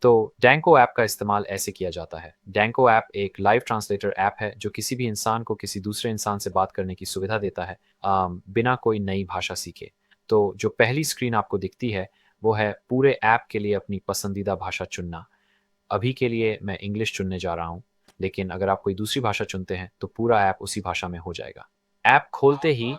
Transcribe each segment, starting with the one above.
तो Danko app का इस्तेमाल ऐसे किया जाता है। डैंको ऐप एक लाइव ट्रांसलेटर ऐप है जो किसी भी इंसान को किसी दूसरे इंसान से बात करने की सुविधा देता है बिना कोई नई भाषा सीखे। तो जो पहली स्क्रीन आपको दिखती है वो है पूरे ऐप के लिए अपनी पसंदीदा भाषा चुनना। अभी के लिए मैं इंग्लिश चुनने जा रहा हूँ, लेकिन अगर आप कोई दूसरी भाषा चुनते हैं तो पूरा ऐप उसी भाषा में हो जाएगा। ऐप खोलते ही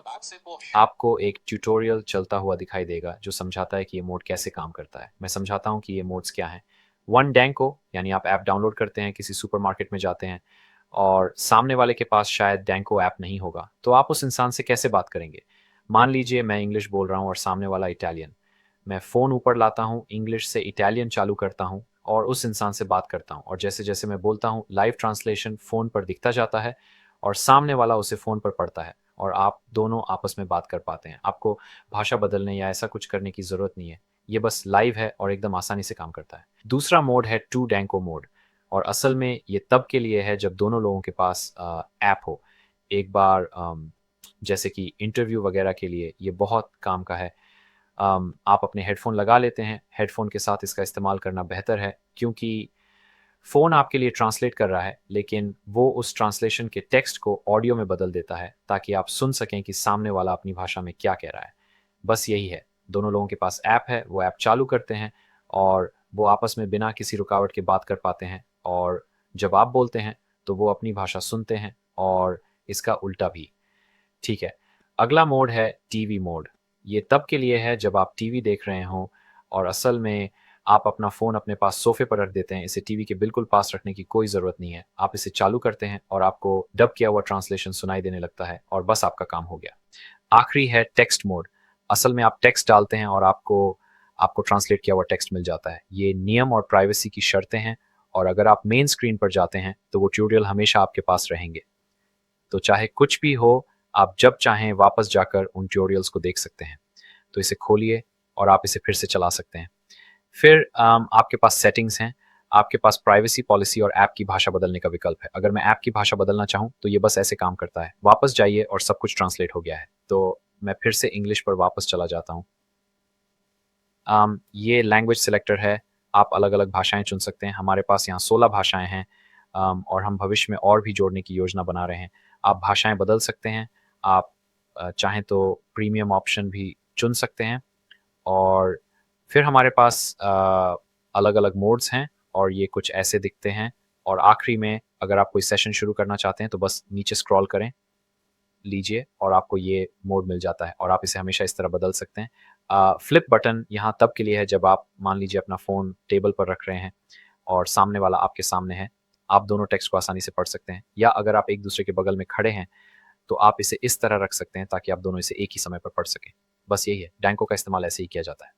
आपको एक ट्यूटोरियल चलता हुआ दिखाई देगा जो समझाता है कि ये मोड कैसे काम करता है। मैं समझाता हूँ कि ये मोड्स क्या हैं। वन डैंको यानी आप ऐप डाउनलोड करते हैं, किसी सुपरमार्केट में जाते हैं और सामने वाले के पास शायद डैंको ऐप नहीं होगा, तो आप उस इंसान से कैसे बात करेंगे? मान लीजिए मैं इंग्लिश बोल रहा हूँ और सामने वाला इटालियन। मैं फ़ोन ऊपर लाता हूँ, इंग्लिश से इटालियन चालू करता हूँ और उस इंसान से बात करता हूँ और जैसे-जैसे मैं बोलता हूँ, लाइव ट्रांसलेशन फ़ोन पर दिखता जाता है और सामने वाला उसे फ़ोन पर पढ़ता है और आप दोनों आपस में बात कर पाते हैं। आपको भाषा बदलने या ऐसा कुछ करने की ज़रूरत नहीं है। ये बस लाइव है और एकदम आसानी से काम करता है। दूसरा मोड है टू डैंको मोड और असल में ये तब के लिए है जब दोनों लोगों के पास ऐप हो। एक बार जैसे कि इंटरव्यू वगैरह के लिए ये बहुत काम का है। आप अपने हेडफ़ोन लगा लेते हैं, हेडफ़ोन के साथ इसका इस्तेमाल करना बेहतर है क्योंकि फ़ोन आपके लिए ट्रांसलेट कर रहा है, लेकिन वो उस ट्रांसलेशन के टेक्स्ट को ऑडियो में बदल देता है ताकि आप सुन सकें कि सामने वाला अपनी भाषा में क्या कह रहा है। बस यही है, दोनों लोगों के पास ऐप है, वो ऐप चालू करते हैं और वो आपस में बिना किसी रुकावट के बात कर पाते हैं और जब आप बोलते हैं, तो वो अपनी भाषा सुनते हैं और इसका उल्टा भी। ठीक है। अगला मोड है टीवी मोड। ये तब के लिए है जब आप टीवी देख रहे हों और असल में आप अपना फ़ोन अपने पास सोफ़े पर रख देते हैं। इसे टीवी के बिल्कुल पास रखने की कोई ज़रूरत नहीं है। आप इसे चालू करते हैं और आपको डब किया हुआ ट्रांसलेशन सुनाई देने लगता है और बस आपका काम हो गया। आखिरी है टेक्स्ट मोड। असल में आप टेक्स्ट डालते हैं और आपको आपको ट्रांसलेट किया हुआ टेक्स्ट मिल जाता है। ये नियम और प्राइवेसी की शर्तें हैं और अगर आप मेन स्क्रीन पर जाते हैं, तो वो ट्यूटोरियल हमेशा आपके पास रहेंगे। तो चाहे कुछ भी हो, आप जब चाहें वापस जाकर उन ट्यूटोरियल्स को देख सकते हैं। तो इसे खोलिए और आप इसे फिर से चला सकते हैं। फिर आपके पास सेटिंग्स हैं, आपके पास प्राइवेसी पॉलिसी और ऐप की भाषा बदलने का विकल्प है। अगर मैं ऐप की भाषा बदलना चाहूँ, तो ये बस ऐसे काम करता है। वापस जाइए और सब कुछ ट्रांसलेट हो गया है। तो मैं फिर से इंग्लिश पर वापस चला जाता हूँ। ये लैंग्वेज सिलेक्टर है, आप अलग-अलग भाषाएँ चुन सकते हैं। हमारे पास यहाँ 16 भाषाएँ हैं और हम भविष्य में और भी जोड़ने की योजना बना रहे हैं। आप भाषाएँ बदल सकते हैं, आप चाहें तो प्रीमियम ऑप्शन भी चुन सकते हैं और फिर हमारे पास अलग-अलग मोड्स हैं और ये कुछ ऐसे दिखते हैं और आखिरी में अगर आप कोई सेशन शुरू करना चाहते हैं, तो बस नीचे स्क्रॉल करें, लीजिए और आपको ये मोड मिल जाता है और आप इसे हमेशा इस तरह बदल सकते हैं। फ्लिप बटन यहाँ तब के लिए है जब आप मान लीजिए अपना फ़ोन टेबल पर रख रहे हैं और सामने वाला आपके सामने है। आप दोनों टेक्स्ट को आसानी से पढ़ सकते हैं या अगर आप एक-दूसरे के बगल में खड़े हैं, तो आप इसे इस तरह रख सकते हैं ताकि आप दोनों इसे एक ही समय पर पढ़ सकें। बस यही है, डैंको का इस्तेमाल ऐसे ही किया जाता है।